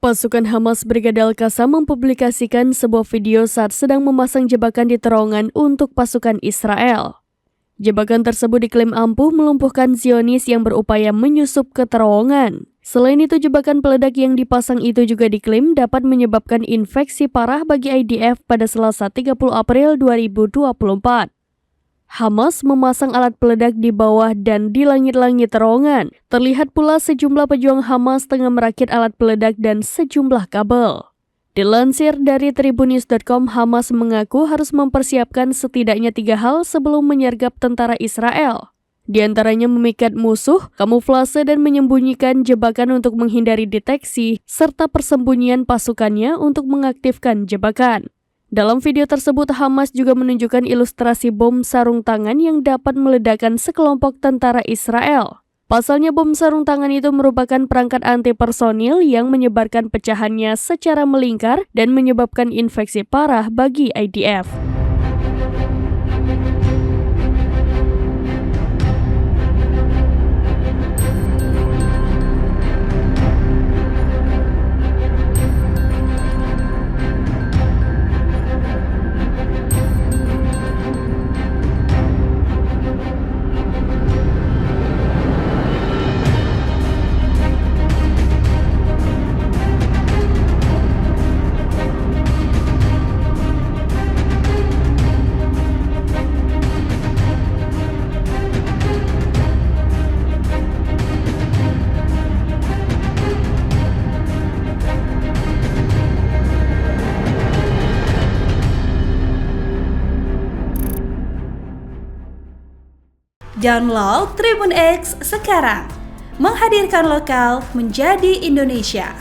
Pasukan Hamas Brigade Al-Qassam mempublikasikan sebuah video saat sedang memasang jebakan di terowongan untuk pasukan Israel. Jebakan tersebut diklaim ampuh melumpuhkan Zionis yang berupaya menyusup ke terowongan. Selain itu, jebakan peledak yang dipasang itu juga diklaim dapat menyebabkan infeksi parah bagi IDF pada Selasa 30 April 2024. Hamas memasang alat peledak di bawah dan di langit-langit terowongan. Terlihat pula sejumlah pejuang Hamas tengah merakit alat peledak dan sejumlah kabel. Dilansir dari Tribunnews.com, Hamas mengaku harus mempersiapkan setidaknya 3 hal sebelum menyergap tentara Israel. Di antaranya memikat musuh, kamuflase dan menyembunyikan jebakan untuk menghindari deteksi, serta persembunyian pasukannya untuk mengaktifkan jebakan. Dalam video tersebut, Hamas juga menunjukkan ilustrasi bom sarung tangan yang dapat meledakkan sekelompok tentara Israel. Pasalnya, bom sarung tangan itu merupakan perangkat anti personil yang menyebarkan pecahannya secara melingkar dan menyebabkan infeksi parah bagi IDF. Download Tribun X sekarang, menghadirkan lokal menjadi Indonesia.